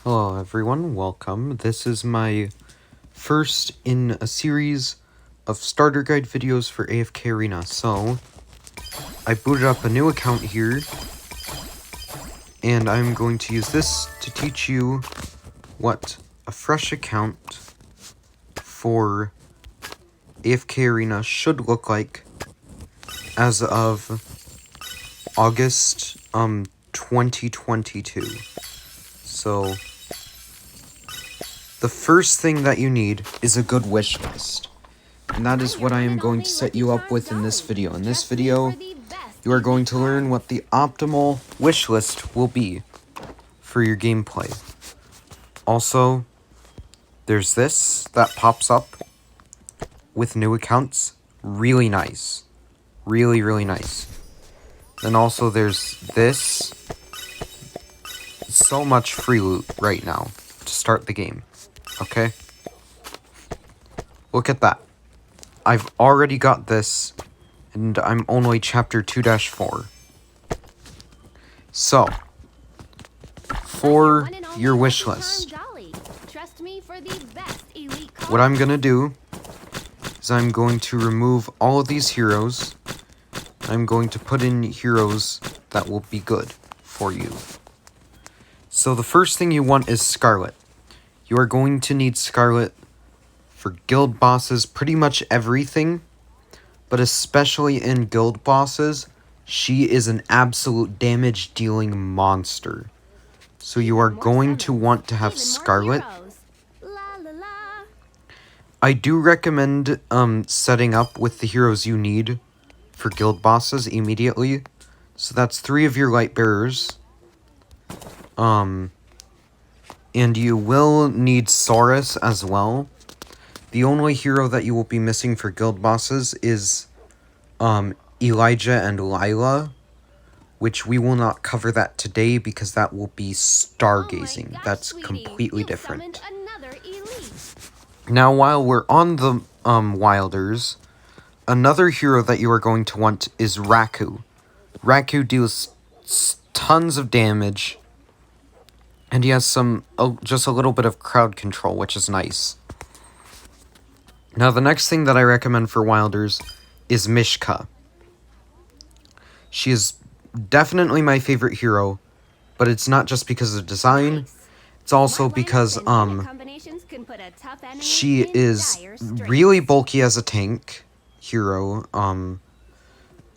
Hello everyone, welcome. This is my first in a series of starter guide videos for AFK Arena. So, I booted up a new account here, and I'm going to use this to teach you what a fresh account for AFK Arena should look like as of August 2022. So, the first thing that you need is a good wish list. And that is what I am going to set you up with in this video. In this video, you are going to learn what the optimal wish list will be for your gameplay. Also, there's this that pops up with new accounts. Really nice. Really nice. Then also there's this. So much free loot right now to start the game. Okay? Look at that. I've already got this, and I'm only chapter 2-4. So, for your wish list, what I'm gonna do is I'm going to remove all of these heroes. I'm going to put in heroes that will be good for you. So the first thing you want is Scarlet. You are going to need Scarlet for guild bosses, pretty much everything, but especially in guild bosses, she is an absolute damage dealing monster. So you are going to want to have Scarlet. I do recommend setting up with the heroes you need for guild bosses immediately. So that's 3 of your light bearers. And you will need Saurus as well. The only hero that you will be missing for guild bosses is Elijah and Lila, which we will not cover that today because that will be stargazing. That's completely different. Now, while we're on the Wilders, another hero that you are going to want is Raku. Raku deals tons of damage, and he has just a little bit of crowd control, which is nice. Now, the next thing that I recommend for Wilders is Mishka. She is definitely my favorite hero, but it's not just because of design. It's also because, she is really bulky as a tank hero.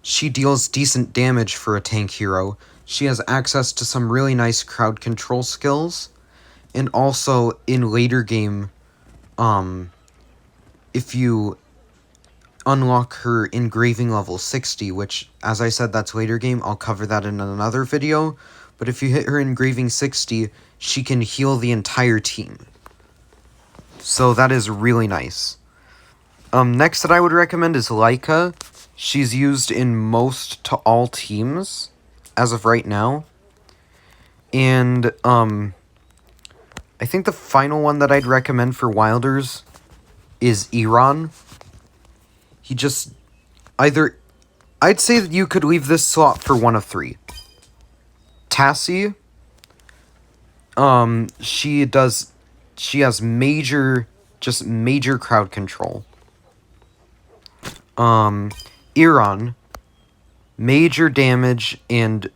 She deals decent damage for a tank hero. She has access to some really nice crowd control skills. And also, in later game, if you unlock her engraving level 60, which, as I said, that's later game, I'll cover that in another video. But if you hit her engraving 60, she can heal the entire team. So that is really nice. Next that I would recommend is Leica. She's used in most to all teams as of right now. And I think the final one that I'd recommend for Wilders is Iran. He just I'd say that you could leave this slot for one of 3. Tassie, she has major crowd control. Iran, major damage and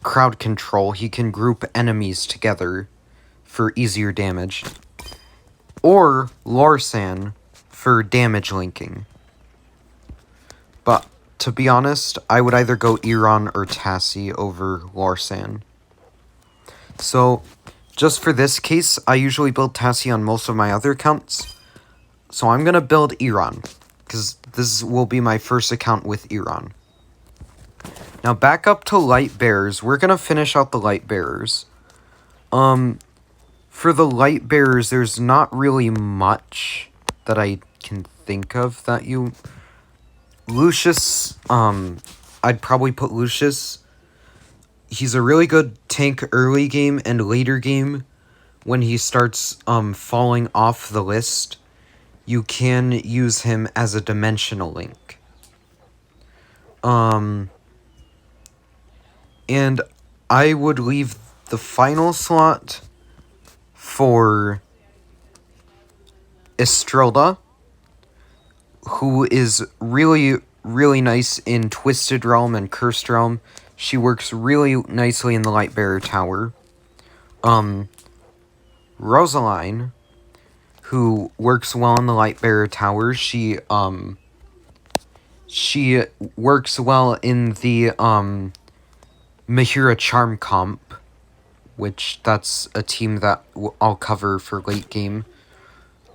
crowd control. He can group enemies together for easier damage. Or Larsan for damage linking. But to be honest, I would either go Iran or Tassie over Larsan. So, just for this case, I usually build Tassie on most of my other accounts. So I'm going to build Iran, because this will be my first account with Iran. Now back up to light bearers. We're going to finish out the light bearers. For the light bearers, there's not really much that I can think of that you... Lucius, I'd probably put Lucius. He's a really good tank early game and later game. When he starts falling off the list, you can use him as a dimensional link. And I would leave the final slot for Estrelda, who is really, really nice in Twisted Realm and Cursed Realm. She works really nicely in the Lightbearer Tower. Rosaline, who works well in the Lightbearer Tower. She works well in the Mahira Charm comp, which that's a team that I'll cover for late game.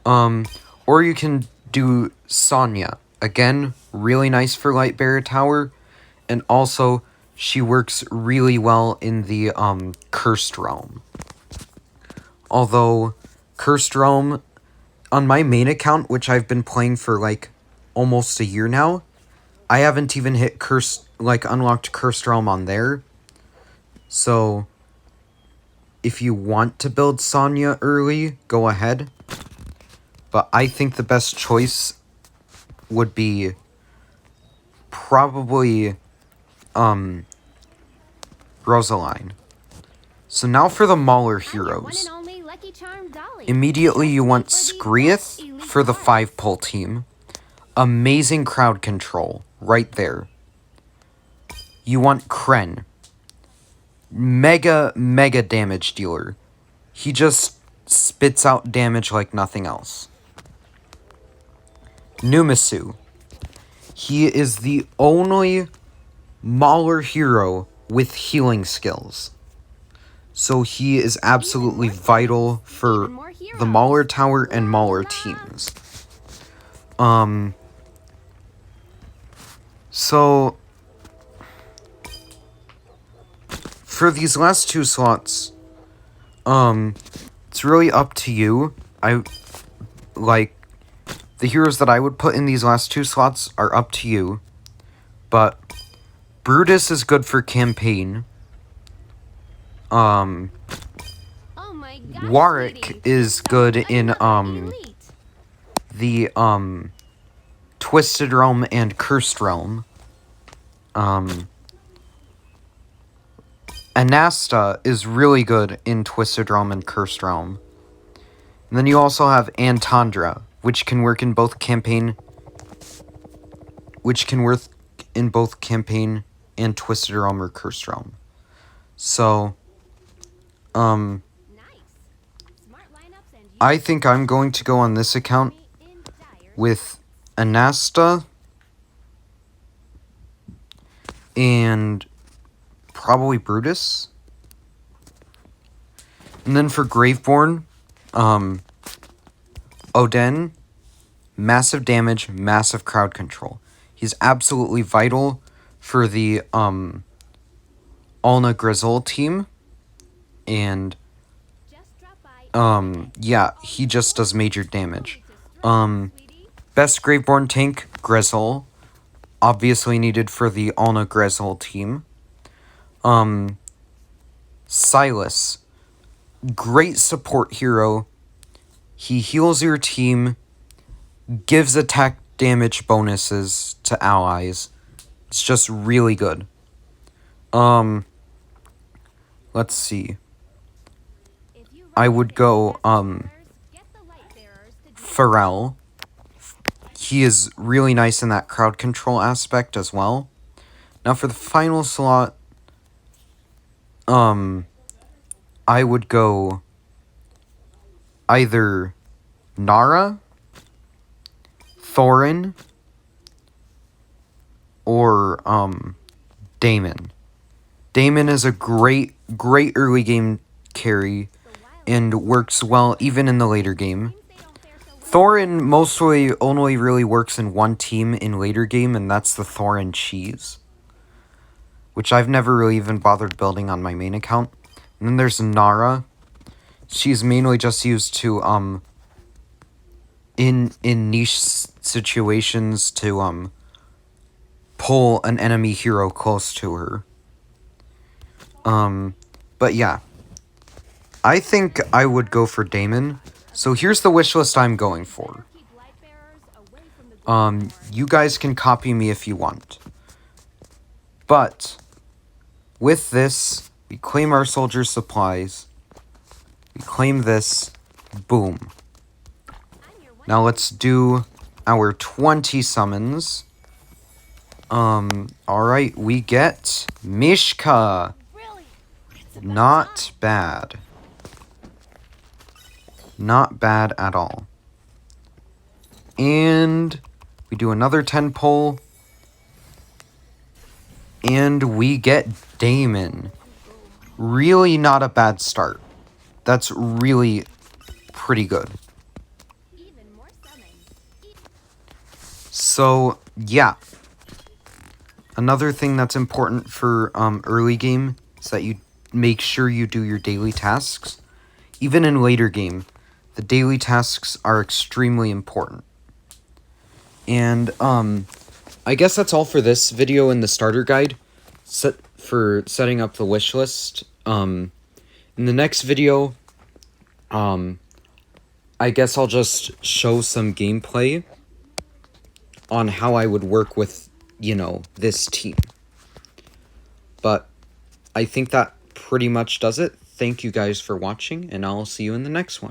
Or you can do Sonya. Again, really nice for Lightbearer Tower, and also she works really well in the Cursed Realm. Although Cursed Realm, on my main account, which I've been playing for like almost a year now, I haven't even hit unlocked Cursed Realm on there. So if you want to build Sonya early, go ahead. But I think the best choice would be probably Rosaline. So now for the Mauler Heroes. Immediately you want Skrieth for the 5-pull team. Amazing crowd control, right there. You want Kren. Mega damage dealer. He just spits out damage like nothing else. Numisu. He is the only Mauler hero with healing skills. So he is absolutely vital for the Mauler Tower and Mauler teams. So for these last 2 slots, it's really up to you. The heroes that I would put in these last 2 slots are up to you. But Brutus is good for campaign. Warwick is good in the Twisted Realm and Cursed Realm. Anasta is really good in Twisted Realm and Cursed Realm. And then you also have Antandra, which can work in both campaign and Twisted Realm or Cursed Realm. So I think I'm going to go on this account with Anasta and probably Brutus. And then for Graveborn, Oden, massive damage, massive crowd control. He's absolutely vital for the Alna Grizzle team. And yeah, he just does major damage. Best Graveborn tank, Grizzle. Obviously needed for the Alna Grizzle team. Silas. Great support hero. He heals your team, gives attack damage bonuses to allies. It's just really good. Let's see. I would go, Pharrell. He is really nice in that crowd control aspect as well. Now for the final slot, I would go either Nara, Thorin, or, Damon. Damon is a great early game carry and works well even in the later game. Thorin mostly only really works in one team in later game, and that's the Thorin Cheese, which I've never really even bothered building on my main account. And then there's Nara. She's mainly just used to, in niche situations to, pull an enemy hero close to her. But yeah. I think I would go for Damon. So here's the wish list I'm going for. You guys can copy me if you want. But with this, we claim our soldier supplies. We claim this. Boom. Now let's do our 20 summons. Alright, we get Mishka. Not bad. Not bad at all. And we do another 10 pull. And we get Damon. Really not a bad start. That's really pretty good. So, yeah. Another thing that's important for early game is that you make sure you do your daily tasks. Even in later game, the daily tasks are extremely important. And I guess that's all for this video in the starter guide for setting up the wish list. In the next video, I guess I'll just show some gameplay on how I would work with, you know, this team. But I think that pretty much does it. Thank you guys for watching, and I'll see you in the next one.